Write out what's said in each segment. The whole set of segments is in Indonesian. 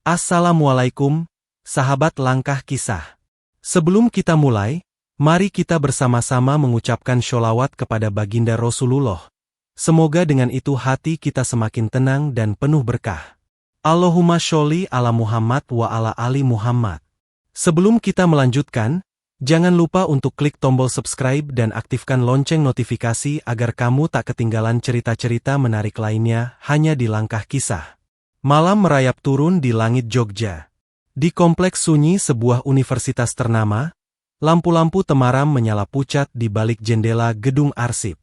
Assalamualaikum, sahabat Langkah Kisah. Sebelum kita mulai, mari kita bersama-sama mengucapkan sholawat kepada baginda Rasulullah. Semoga dengan itu hati kita semakin tenang dan penuh berkah. Allahumma sholli ala Muhammad wa ala ali Muhammad. Sebelum kita melanjutkan, jangan lupa untuk klik tombol subscribe dan aktifkan lonceng notifikasi agar kamu tak ketinggalan cerita-cerita menarik lainnya hanya di Langkah Kisah. Malam merayap turun di langit Jogja. Di kompleks sunyi sebuah universitas ternama, lampu-lampu temaram menyala pucat di balik jendela gedung arsip.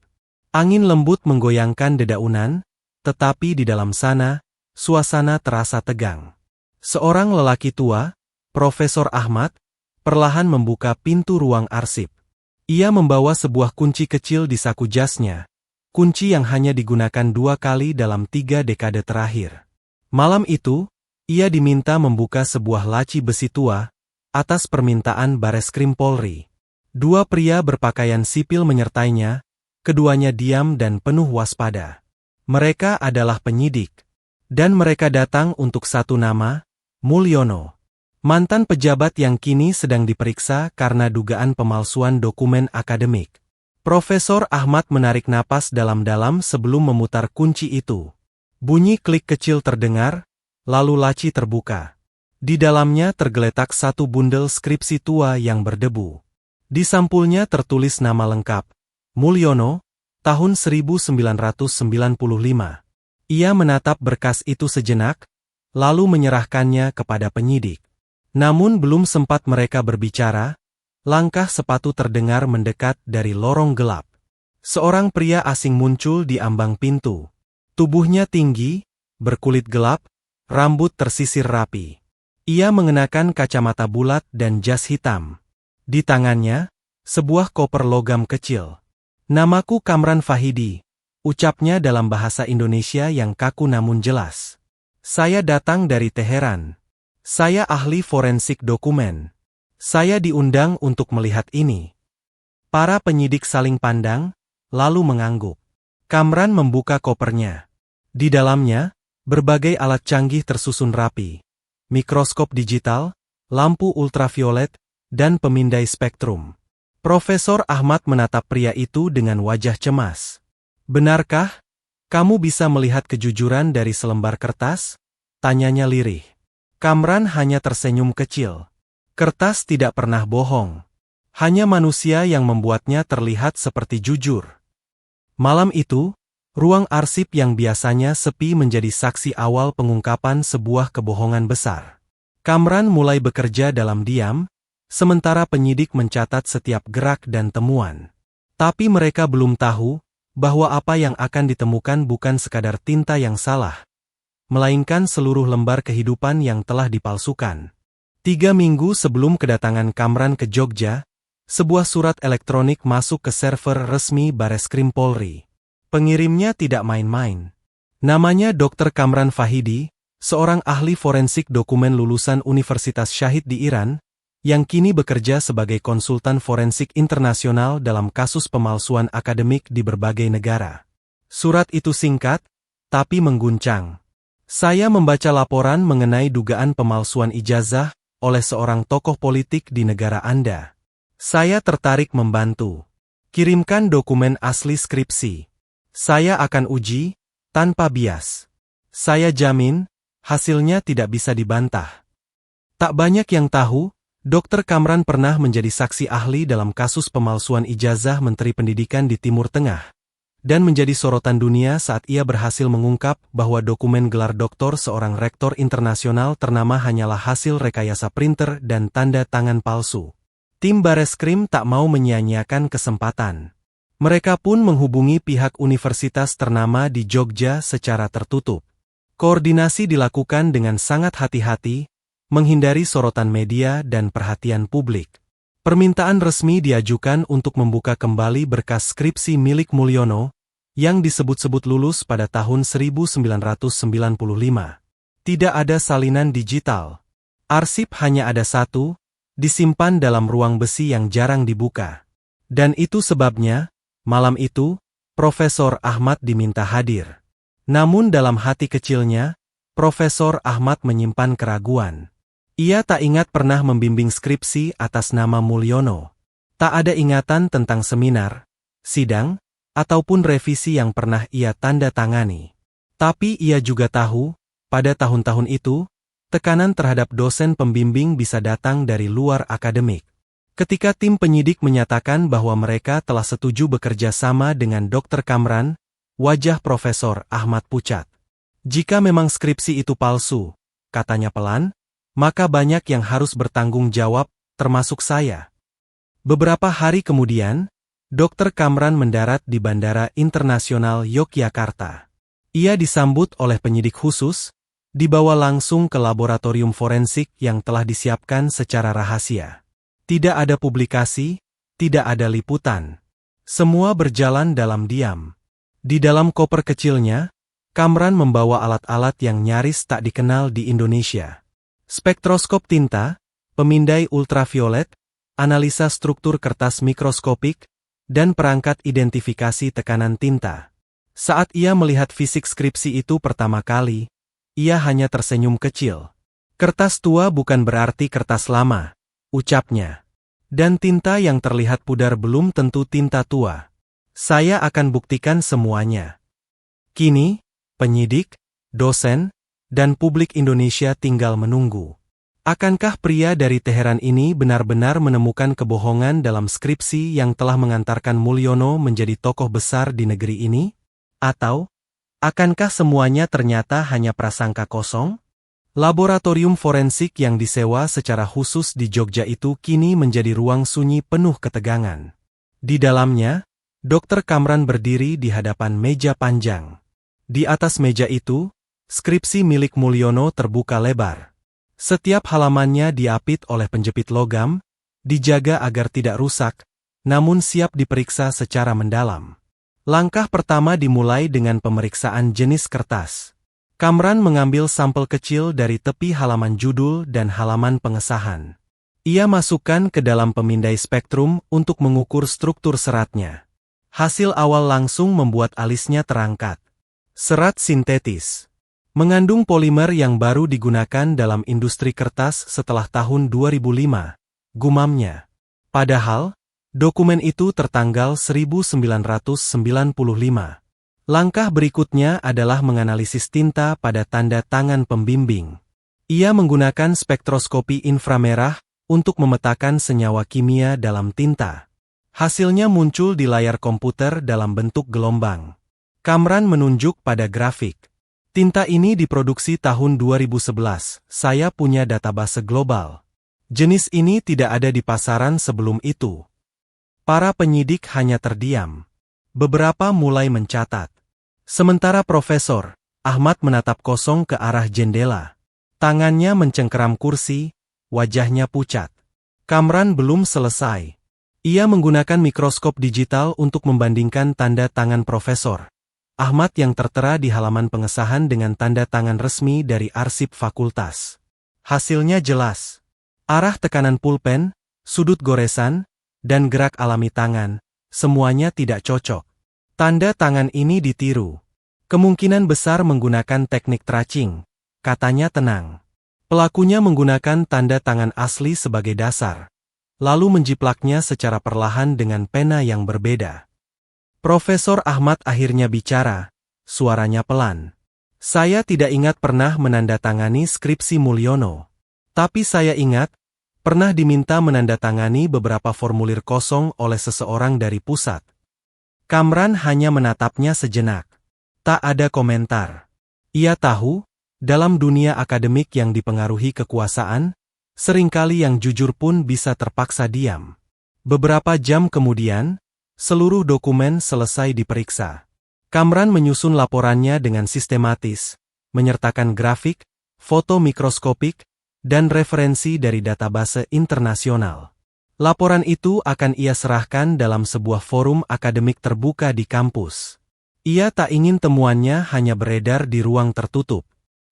Angin lembut menggoyangkan dedaunan, tetapi di dalam sana, suasana terasa tegang. Seorang lelaki tua, Profesor Ahmad, perlahan membuka pintu ruang arsip. Ia membawa sebuah kunci kecil di saku jasnya, kunci yang hanya digunakan 2 kali dalam 3 dekade terakhir. Malam itu, ia diminta membuka sebuah laci besi tua, atas permintaan Bareskrim Polri. 2 pria berpakaian sipil menyertainya, keduanya diam dan penuh waspada. Mereka adalah penyidik. Dan mereka datang untuk satu nama, Mulyono. Mantan pejabat yang kini sedang diperiksa karena dugaan pemalsuan dokumen akademik. Profesor Ahmad menarik napas dalam-dalam sebelum memutar kunci itu. Bunyi klik kecil terdengar, lalu laci terbuka. Di dalamnya tergeletak satu bundel skripsi tua yang berdebu. Di sampulnya tertulis nama lengkap, Mulyono, tahun 1995. Ia menatap berkas itu sejenak, lalu menyerahkannya kepada penyidik. Namun belum sempat mereka berbicara, langkah sepatu terdengar mendekat dari lorong gelap. Seorang pria asing muncul di ambang pintu. Tubuhnya tinggi, berkulit gelap, rambut tersisir rapi. Ia mengenakan kacamata bulat dan jas hitam. Di tangannya, sebuah koper logam kecil. "Namaku Kamran Fahidi," ucapnya dalam bahasa Indonesia yang kaku namun jelas. "Saya datang dari Teheran. Saya ahli forensik dokumen. Saya diundang untuk melihat ini." Para penyidik saling pandang, lalu mengangguk. Kamran membuka kopernya. Di dalamnya, berbagai alat canggih tersusun rapi. Mikroskop digital, lampu ultraviolet, dan pemindai spektrum. Profesor Ahmad menatap pria itu dengan wajah cemas. "Benarkah kamu bisa melihat kejujuran dari selembar kertas?" tanyanya lirih. Kamran hanya tersenyum kecil. Kertas tidak pernah bohong. Hanya manusia yang membuatnya terlihat seperti jujur. Malam itu, ruang arsip yang biasanya sepi menjadi saksi awal pengungkapan sebuah kebohongan besar. Kamran mulai bekerja dalam diam, sementara penyidik mencatat setiap gerak dan temuan. Tapi mereka belum tahu bahwa apa yang akan ditemukan bukan sekadar tinta yang salah, melainkan seluruh lembar kehidupan yang telah dipalsukan. 3 minggu sebelum kedatangan Kamran ke Jogja, sebuah surat elektronik masuk ke server resmi Bareskrim Polri. Pengirimnya tidak main-main. Namanya Dr. Kamran Fahidi, seorang ahli forensik dokumen lulusan Universitas Syahid di Iran, yang kini bekerja sebagai konsultan forensik internasional dalam kasus pemalsuan akademik di berbagai negara. Surat itu singkat, tapi mengguncang. "Saya membaca laporan mengenai dugaan pemalsuan ijazah oleh seorang tokoh politik di negara Anda. Saya tertarik membantu. Kirimkan dokumen asli skripsi. Saya akan uji, tanpa bias. Saya jamin, hasilnya tidak bisa dibantah." Tak banyak yang tahu, Dr. Kamran pernah menjadi saksi ahli dalam kasus pemalsuan ijazah Menteri Pendidikan di Timur Tengah, dan menjadi sorotan dunia saat ia berhasil mengungkap bahwa dokumen gelar doktor seorang rektor internasional ternama hanyalah hasil rekayasa printer dan tanda tangan palsu. Tim Bareskrim tak mau menyia-nyiakan kesempatan. Mereka pun menghubungi pihak universitas ternama di Jogja secara tertutup. Koordinasi dilakukan dengan sangat hati-hati, menghindari sorotan media dan perhatian publik. Permintaan resmi diajukan untuk membuka kembali berkas skripsi milik Mulyono, yang disebut-sebut lulus pada tahun 1995. Tidak ada salinan digital. Arsip hanya ada satu, disimpan dalam ruang besi yang jarang dibuka. Dan itu sebabnya, malam itu, Profesor Ahmad diminta hadir. Namun dalam hati kecilnya, Profesor Ahmad menyimpan keraguan. Ia tak ingat pernah membimbing skripsi atas nama Mulyono. Tak ada ingatan tentang seminar, sidang, ataupun revisi yang pernah ia tanda tangani. Tapi ia juga tahu, pada tahun-tahun itu, tekanan terhadap dosen pembimbing bisa datang dari luar akademik. Ketika tim penyidik menyatakan bahwa mereka telah setuju bekerja sama dengan Dr. Kamran, wajah Profesor Ahmad pucat. Jika memang skripsi itu palsu, katanya pelan, maka banyak yang harus bertanggung jawab, termasuk saya. Beberapa hari kemudian, Dr. Kamran mendarat di Bandara Internasional Yogyakarta. Ia disambut oleh penyidik khusus, dibawa langsung ke laboratorium forensik yang telah disiapkan secara rahasia. Tidak ada publikasi, tidak ada liputan. Semua berjalan dalam diam. Di dalam koper kecilnya, Kamran membawa alat-alat yang nyaris tak dikenal di Indonesia. Spektroskop tinta, pemindai ultraviolet, analisa struktur kertas mikroskopik, dan perangkat identifikasi tekanan tinta. Saat ia melihat fisik skripsi itu pertama kali, ia hanya tersenyum kecil. Kertas tua bukan berarti kertas lama, ucapnya. Dan tinta yang terlihat pudar belum tentu tinta tua. Saya akan buktikan semuanya. Kini, penyidik, dosen, dan publik Indonesia tinggal menunggu. Akankah pria dari Teheran ini benar-benar menemukan kebohongan dalam skripsi yang telah mengantarkan Mulyono menjadi tokoh besar di negeri ini? Atau, akankah semuanya ternyata hanya prasangka kosong? Laboratorium forensik yang disewa secara khusus di Jogja itu kini menjadi ruang sunyi penuh ketegangan. Di dalamnya, Dr. Kamran berdiri di hadapan meja panjang. Di atas meja itu, skripsi milik Mulyono terbuka lebar. Setiap halamannya diapit oleh penjepit logam, dijaga agar tidak rusak, namun siap diperiksa secara mendalam. Langkah pertama dimulai dengan pemeriksaan jenis kertas. Kamran mengambil sampel kecil dari tepi halaman judul dan halaman pengesahan. Ia masukkan ke dalam pemindai spektrum untuk mengukur struktur seratnya. Hasil awal langsung membuat alisnya terangkat. Serat sintetis. Mengandung polimer yang baru digunakan dalam industri kertas setelah tahun 2005, gumamnya. Padahal, dokumen itu tertanggal 1995. Langkah berikutnya adalah menganalisis tinta pada tanda tangan pembimbing. Ia menggunakan spektroskopi inframerah untuk memetakan senyawa kimia dalam tinta. Hasilnya muncul di layar komputer dalam bentuk gelombang. Kamran menunjuk pada grafik. Tinta ini diproduksi tahun 2011, saya punya database global. Jenis ini tidak ada di pasaran sebelum itu. Para penyidik hanya terdiam. Beberapa mulai mencatat. Sementara Profesor Ahmad menatap kosong ke arah jendela. Tangannya mencengkeram kursi, wajahnya pucat. Kamran belum selesai. Ia menggunakan mikroskop digital untuk membandingkan tanda tangan Profesor Ahmad yang tertera di halaman pengesahan dengan tanda tangan resmi dari arsip fakultas. Hasilnya jelas. Arah tekanan pulpen, sudut goresan, dan gerak alami tangan, semuanya tidak cocok. Tanda tangan ini ditiru. Kemungkinan besar menggunakan teknik tracing, katanya tenang. Pelakunya menggunakan tanda tangan asli sebagai dasar, lalu menjiplaknya secara perlahan dengan pena yang berbeda. Profesor Ahmad akhirnya bicara, suaranya pelan. Saya tidak ingat pernah menandatangani skripsi Mulyono. Tapi saya ingat, pernah diminta menandatangani beberapa formulir kosong oleh seseorang dari pusat. Kamran hanya menatapnya sejenak. Tak ada komentar. Ia tahu, dalam dunia akademik yang dipengaruhi kekuasaan, seringkali yang jujur pun bisa terpaksa diam. Beberapa jam kemudian, seluruh dokumen selesai diperiksa. Kamran menyusun laporannya dengan sistematis, menyertakan grafik, foto mikroskopik, dan referensi dari database internasional. Laporan itu akan ia serahkan dalam sebuah forum akademik terbuka di kampus. Ia tak ingin temuannya hanya beredar di ruang tertutup.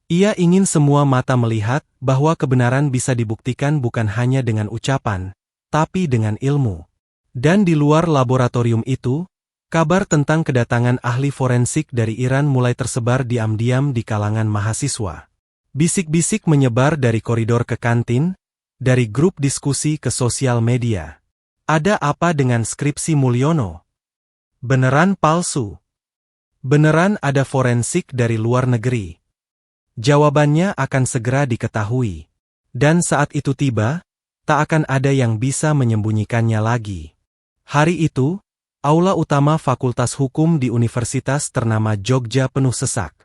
Ia ingin semua mata melihat bahwa kebenaran bisa dibuktikan bukan hanya dengan ucapan, tapi dengan ilmu. Dan di luar laboratorium itu, kabar tentang kedatangan ahli forensik dari Iran mulai tersebar diam-diam di kalangan mahasiswa. Bisik-bisik menyebar dari koridor ke kantin, dari grup diskusi ke sosial media. Ada apa dengan skripsi Mulyono? Beneran palsu? Beneran ada forensik dari luar negeri? Jawabannya akan segera diketahui. Dan saat itu tiba, tak akan ada yang bisa menyembunyikannya lagi. Hari itu, aula utama Fakultas Hukum di Universitas ternama Jogja penuh sesak.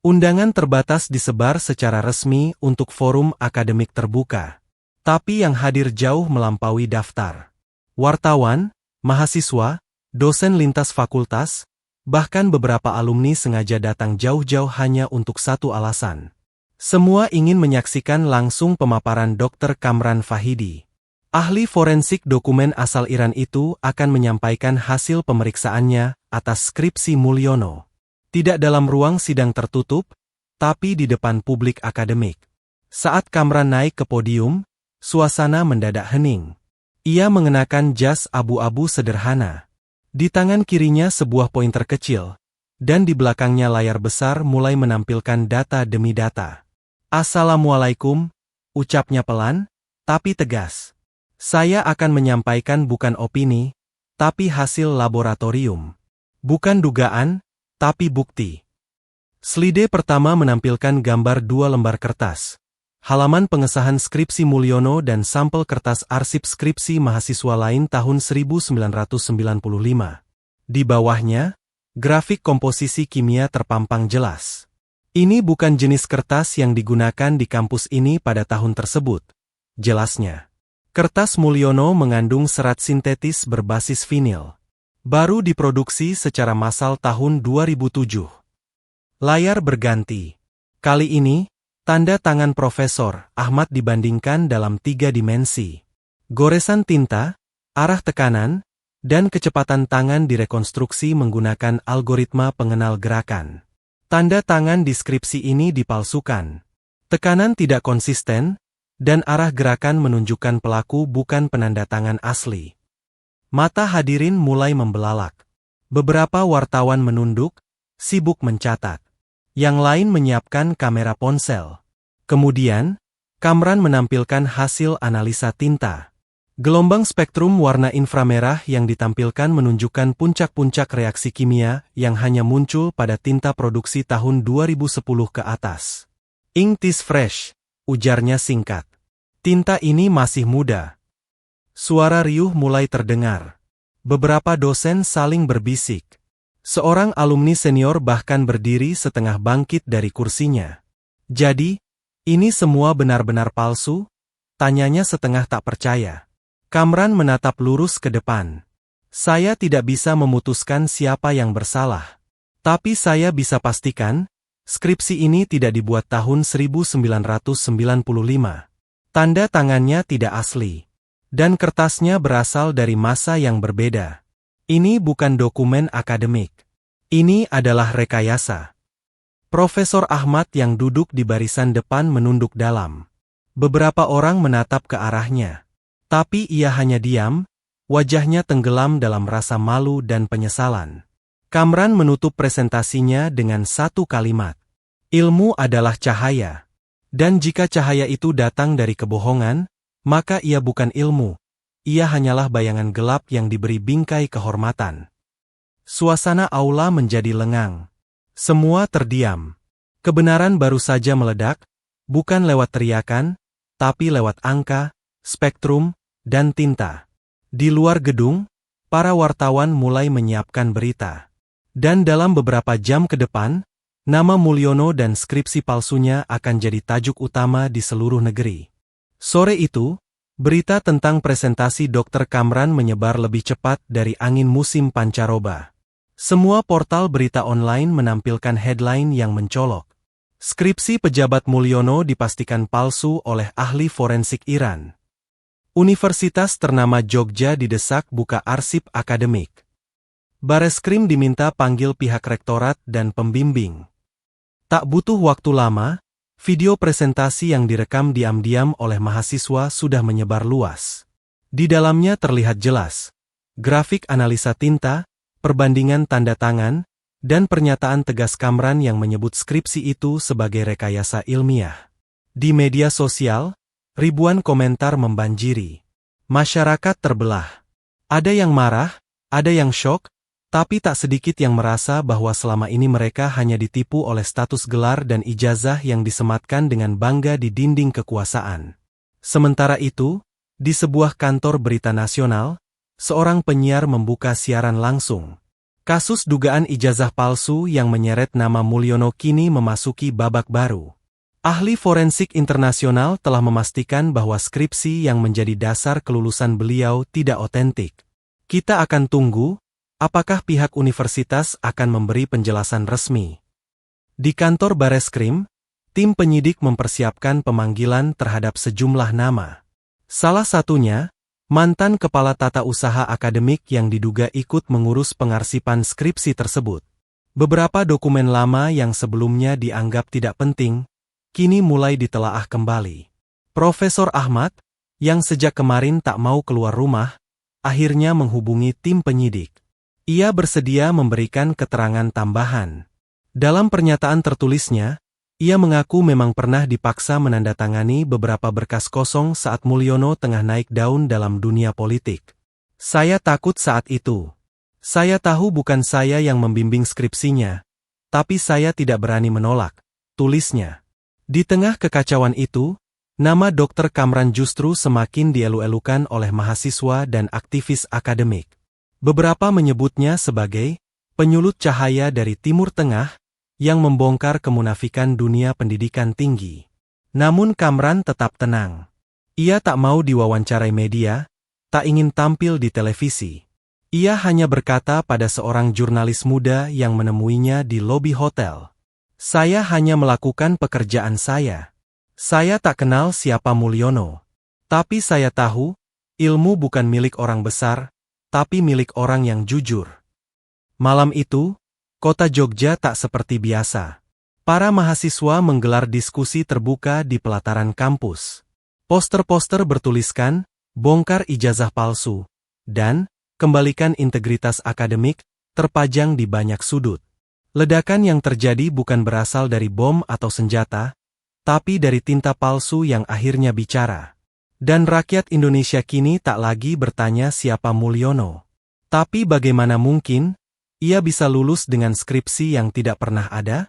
Undangan terbatas disebar secara resmi untuk forum akademik terbuka. Tapi yang hadir jauh melampaui daftar. Wartawan, mahasiswa, dosen lintas fakultas, bahkan beberapa alumni sengaja datang jauh-jauh hanya untuk satu alasan. Semua ingin menyaksikan langsung pemaparan Dr. Kamran Fahidi. Ahli forensik dokumen asal Iran itu akan menyampaikan hasil pemeriksaannya atas skripsi Mulyono. Tidak dalam ruang sidang tertutup, tapi di depan publik akademik. Saat Kamran naik ke podium, suasana mendadak hening. Ia mengenakan jas abu-abu sederhana. Di tangan kirinya sebuah pointer kecil, dan di belakangnya layar besar mulai menampilkan data demi data. Assalamualaikum, ucapnya pelan, tapi tegas. Saya akan menyampaikan bukan opini, tapi hasil laboratorium. Bukan dugaan, tapi bukti. Slide pertama menampilkan gambar 2 lembar kertas. Halaman pengesahan skripsi Mulyono dan sampel kertas arsip skripsi mahasiswa lain tahun 1995. Di bawahnya, grafik komposisi kimia terpampang jelas. Ini bukan jenis kertas yang digunakan di kampus ini pada tahun tersebut, jelasnya. Kertas Mulyono mengandung serat sintetis berbasis vinil. Baru diproduksi secara massal tahun 2007. Layar berganti. Kali ini, tanda tangan Profesor Ahmad dibandingkan dalam 3 dimensi. Goresan tinta, arah tekanan, dan kecepatan tangan direkonstruksi menggunakan algoritma pengenal gerakan. Tanda tangan di skripsi ini dipalsukan. Tekanan tidak konsisten, dan arah gerakan menunjukkan pelaku bukan penanda tangan asli. Mata hadirin mulai membelalak. Beberapa wartawan menunduk, sibuk mencatat. Yang lain menyiapkan kamera ponsel. Kemudian, Kamran menampilkan hasil analisa tinta. Gelombang spektrum warna inframerah yang ditampilkan menunjukkan puncak-puncak reaksi kimia yang hanya muncul pada tinta produksi tahun 2010 ke atas. Ink is fresh, ujarnya singkat. Tinta ini masih muda. Suara riuh mulai terdengar. Beberapa dosen saling berbisik. Seorang alumni senior bahkan berdiri setengah bangkit dari kursinya. Jadi, ini semua benar-benar palsu? Tanyanya setengah tak percaya. Kamran menatap lurus ke depan. Saya tidak bisa memutuskan siapa yang bersalah. Tapi saya bisa pastikan, skripsi ini tidak dibuat tahun 1995. Tanda tangannya tidak asli. Dan kertasnya berasal dari masa yang berbeda. Ini bukan dokumen akademik. Ini adalah rekayasa. Profesor Ahmad yang duduk di barisan depan menunduk dalam. Beberapa orang menatap ke arahnya. Tapi ia hanya diam, wajahnya tenggelam dalam rasa malu dan penyesalan. Kamran menutup presentasinya dengan satu kalimat. Ilmu adalah cahaya. Dan jika cahaya itu datang dari kebohongan, maka ia bukan ilmu, ia hanyalah bayangan gelap yang diberi bingkai kehormatan. Suasana aula menjadi lengang. Semua terdiam. Kebenaran baru saja meledak, bukan lewat teriakan, tapi lewat angka, spektrum, dan tinta. Di luar gedung, para wartawan mulai menyiapkan berita. Dan dalam beberapa jam ke depan, nama Mulyono dan skripsi palsunya akan jadi tajuk utama di seluruh negeri. Sore itu, berita tentang presentasi Dr. Kamran menyebar lebih cepat dari angin musim pancaroba. Semua portal berita online menampilkan headline yang mencolok. Skripsi pejabat Mulyono dipastikan palsu oleh ahli forensik Iran. Universitas ternama Jogja didesak buka arsip akademik. Bareskrim diminta panggil pihak rektorat dan pembimbing. Tak butuh waktu lama, video presentasi yang direkam diam-diam oleh mahasiswa sudah menyebar luas. Di dalamnya terlihat jelas grafik analisa tinta, perbandingan tanda tangan, dan pernyataan tegas Kamran yang menyebut skripsi itu sebagai rekayasa ilmiah. Di media sosial, ribuan komentar membanjiri. Masyarakat terbelah. Ada yang marah, ada yang syok, tapi tak sedikit yang merasa bahwa selama ini mereka hanya ditipu oleh status gelar dan ijazah yang disematkan dengan bangga di dinding kekuasaan. Sementara itu, di sebuah kantor berita nasional, seorang penyiar membuka siaran langsung. Kasus dugaan ijazah palsu yang menyeret nama Mulyono kini memasuki babak baru. Ahli forensik internasional telah memastikan bahwa skripsi yang menjadi dasar kelulusan beliau tidak otentik. Kita akan tunggu, apakah pihak universitas akan memberi penjelasan resmi. Di kantor Bareskrim, tim penyidik mempersiapkan pemanggilan terhadap sejumlah nama. Salah satunya, mantan kepala tata usaha akademik yang diduga ikut mengurus pengarsipan skripsi tersebut. Beberapa dokumen lama yang sebelumnya dianggap tidak penting, kini mulai ditelaah kembali. Profesor Ahmad, yang sejak kemarin tak mau keluar rumah, akhirnya menghubungi tim penyidik. Ia bersedia memberikan keterangan tambahan. Dalam pernyataan tertulisnya, ia mengaku memang pernah dipaksa menandatangani beberapa berkas kosong saat Mulyono tengah naik daun dalam dunia politik. Saya takut saat itu. Saya tahu bukan saya yang membimbing skripsinya, tapi saya tidak berani menolak, tulisnya. Di tengah kekacauan itu, nama Dr. Kamran justru semakin dielu-elukan oleh mahasiswa dan aktivis akademik. Beberapa menyebutnya sebagai penyulut cahaya dari Timur Tengah yang membongkar kemunafikan dunia pendidikan tinggi. Namun Kamran tetap tenang. Ia tak mau diwawancarai media, tak ingin tampil di televisi. Ia hanya berkata pada seorang jurnalis muda yang menemuinya di lobi hotel, "Saya hanya melakukan pekerjaan saya. Saya tak kenal siapa Mulyono. Tapi saya tahu, ilmu bukan milik orang besar, tapi milik orang yang jujur." Malam itu, kota Jogja tak seperti biasa. Para mahasiswa menggelar diskusi terbuka di pelataran kampus. Poster-poster bertuliskan, "Bongkar ijazah palsu," dan "Kembalikan integritas akademik," terpajang di banyak sudut. Ledakan yang terjadi bukan berasal dari bom atau senjata, tapi dari tinta palsu yang akhirnya bicara. Dan rakyat Indonesia kini tak lagi bertanya siapa Mulyono. Tapi bagaimana mungkin ia bisa lulus dengan skripsi yang tidak pernah ada?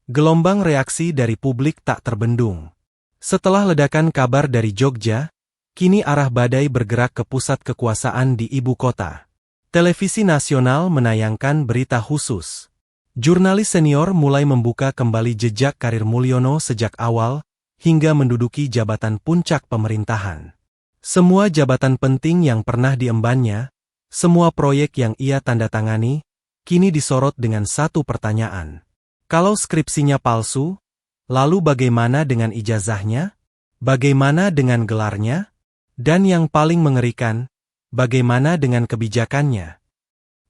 Gelombang reaksi dari publik tak terbendung. Setelah ledakan kabar dari Jogja, kini arah badai bergerak ke pusat kekuasaan di ibu kota. Televisi nasional menayangkan berita khusus. Jurnalis senior mulai membuka kembali jejak karir Mulyono sejak awal, hingga menduduki jabatan puncak pemerintahan. Semua jabatan penting yang pernah diembannya, semua proyek yang ia tandatangani, kini disorot dengan satu pertanyaan. Kalau skripsinya palsu, lalu bagaimana dengan ijazahnya? Bagaimana dengan gelarnya? Dan yang paling mengerikan, bagaimana dengan kebijakannya?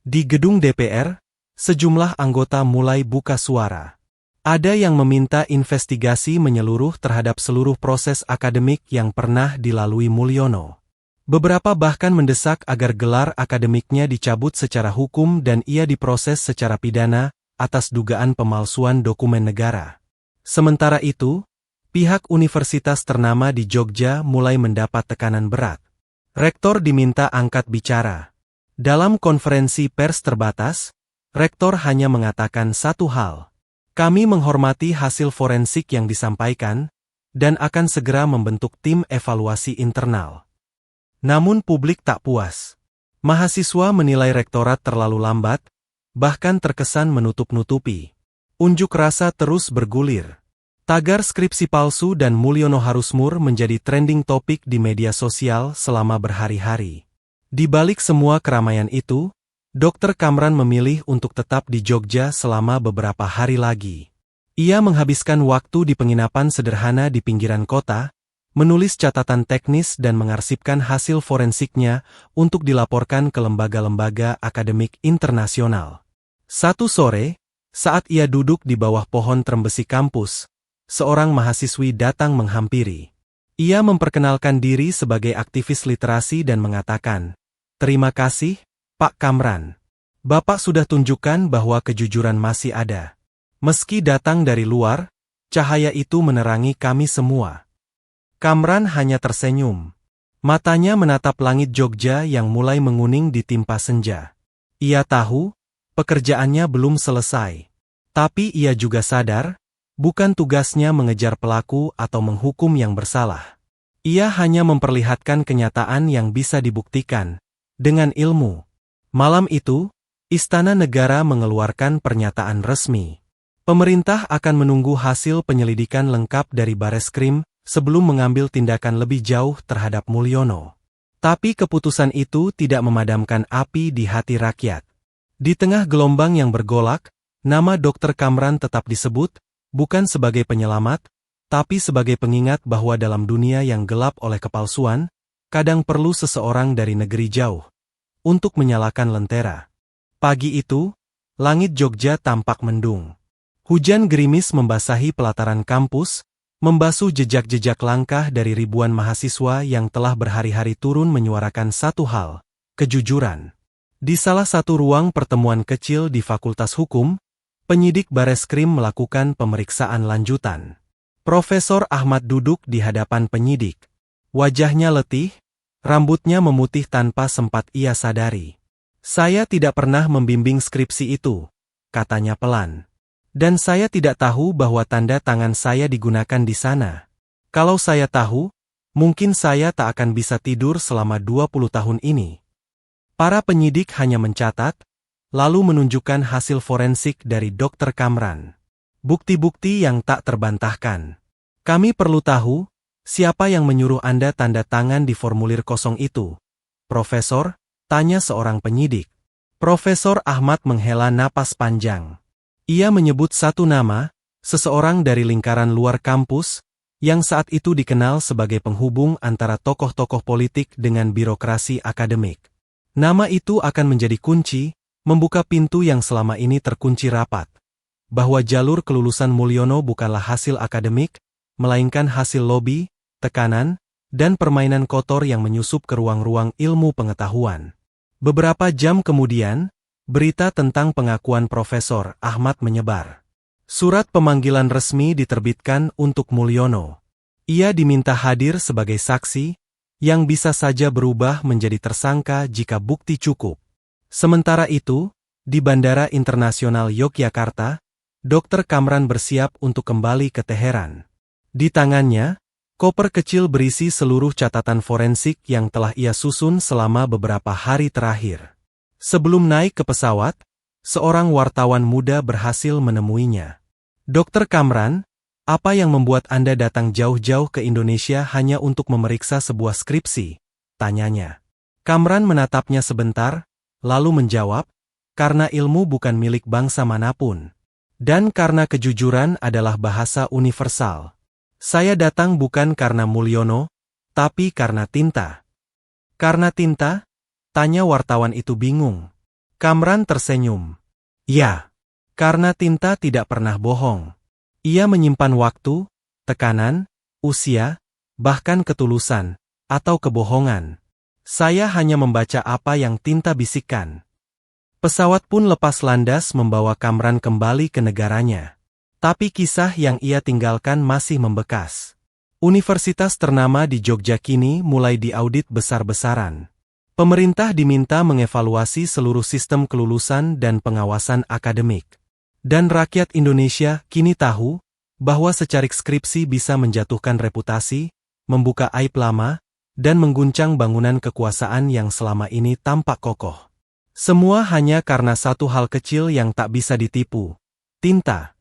Di gedung DPR, sejumlah anggota mulai buka suara. Ada yang meminta investigasi menyeluruh terhadap seluruh proses akademik yang pernah dilalui Mulyono. Beberapa bahkan mendesak agar gelar akademiknya dicabut secara hukum dan ia diproses secara pidana atas dugaan pemalsuan dokumen negara. Sementara itu, pihak universitas ternama di Jogja mulai mendapat tekanan berat. Rektor diminta angkat bicara. Dalam konferensi pers terbatas, Rektor hanya mengatakan satu hal. "Kami menghormati hasil forensik yang disampaikan, dan akan segera membentuk tim evaluasi internal." Namun publik tak puas. Mahasiswa menilai rektorat terlalu lambat, bahkan terkesan menutup-nutupi. Unjuk rasa terus bergulir. Tagar skripsi palsu dan Mulyono Harusmur menjadi trending topik di media sosial selama berhari-hari. Di balik semua keramaian itu, Dr. Kamran memilih untuk tetap di Jogja selama beberapa hari lagi. Ia menghabiskan waktu di penginapan sederhana di pinggiran kota, menulis catatan teknis dan mengarsipkan hasil forensiknya untuk dilaporkan ke lembaga-lembaga akademik internasional. Satu sore, saat ia duduk di bawah pohon trembesi kampus, seorang mahasiswi datang menghampiri. Ia memperkenalkan diri sebagai aktivis literasi dan mengatakan, "Terima kasih, Pak Kamran. Bapak sudah tunjukkan bahwa kejujuran masih ada. Meski datang dari luar, Cahaya itu menerangi kami semua. Kamran hanya tersenyum. Matanya menatap langit Jogja yang mulai menguning ditimpa senja. Ia tahu, pekerjaannya belum selesai. Tapi ia juga sadar, bukan tugasnya mengejar pelaku atau menghukum yang bersalah. Ia hanya memperlihatkan kenyataan yang bisa dibuktikan dengan ilmu. Malam itu, Istana Negara mengeluarkan pernyataan resmi. Pemerintah akan menunggu hasil penyelidikan lengkap dari Bareskrim sebelum mengambil tindakan lebih jauh terhadap Mulyono. Tapi keputusan itu tidak memadamkan api di hati rakyat. Di tengah gelombang yang bergolak, nama Dr. Kamran tetap disebut, bukan sebagai penyelamat, tapi sebagai pengingat bahwa dalam dunia yang gelap oleh kepalsuan, kadang perlu seseorang dari negeri jauh untuk menyalakan lentera. Pagi itu, langit Jogja tampak mendung. Hujan gerimis membasahi pelataran kampus, membasuh jejak-jejak langkah dari ribuan mahasiswa yang telah berhari-hari turun menyuarakan satu hal, kejujuran. Di salah satu ruang pertemuan kecil di Fakultas Hukum, penyidik Bareskrim melakukan pemeriksaan lanjutan. Profesor Ahmad duduk di hadapan penyidik. Wajahnya letih, rambutnya memutih tanpa sempat ia sadari. "Saya tidak pernah membimbing skripsi itu," katanya pelan. "Dan saya tidak tahu bahwa tanda tangan saya digunakan di sana. Kalau saya tahu, mungkin saya tak akan bisa tidur selama 20 tahun ini." Para penyidik hanya mencatat, lalu menunjukkan hasil forensik dari Dr. Kamran. Bukti-bukti yang tak terbantahkan. "Kami perlu tahu, siapa yang menyuruh Anda tanda tangan di formulir kosong itu, Profesor?" tanya seorang penyidik. Profesor Ahmad menghela napas panjang. Ia menyebut satu nama, seseorang dari lingkaran luar kampus, yang saat itu dikenal sebagai penghubung antara tokoh-tokoh politik dengan birokrasi akademik. Nama itu akan menjadi kunci, membuka pintu yang selama ini terkunci rapat. Bahwa jalur kelulusan Mulyono bukanlah hasil akademik, melainkan hasil lobi, tekanan, dan permainan kotor yang menyusup ke ruang-ruang ilmu pengetahuan. Beberapa jam kemudian, berita tentang pengakuan Profesor Ahmad menyebar. Surat pemanggilan resmi diterbitkan untuk Mulyono. Ia diminta hadir sebagai saksi, yang bisa saja berubah menjadi tersangka jika bukti cukup. Sementara itu, di Bandara Internasional Yogyakarta, Dr. Kamran bersiap untuk kembali ke Teheran. Di tangannya, koper kecil berisi seluruh catatan forensik yang telah ia susun selama beberapa hari terakhir. Sebelum naik ke pesawat, seorang wartawan muda berhasil menemuinya. "Dr. Kamran, apa yang membuat Anda datang jauh-jauh ke Indonesia hanya untuk memeriksa sebuah skripsi?" tanyanya. Kamran menatapnya sebentar, lalu menjawab, "Karena ilmu bukan milik bangsa manapun. Dan karena kejujuran adalah bahasa universal. Saya datang bukan karena Mulyono, tapi karena tinta." "Karena tinta?" tanya wartawan itu bingung. Kamran tersenyum. "Ya, karena tinta tidak pernah bohong. Ia menyimpan waktu, tekanan, usia, bahkan ketulusan, atau kebohongan. Saya hanya membaca apa yang tinta bisikkan." Pesawat pun lepas landas membawa Kamran kembali ke negaranya. Tapi kisah yang ia tinggalkan masih membekas. Universitas ternama di Jogja kini mulai diaudit besar-besaran. Pemerintah diminta mengevaluasi seluruh sistem kelulusan dan pengawasan akademik. Dan rakyat Indonesia kini tahu bahwa secarik skripsi bisa menjatuhkan reputasi, membuka aib lama, dan mengguncang bangunan kekuasaan yang selama ini tampak kokoh. Semua hanya karena satu hal kecil yang tak bisa ditipu, tinta.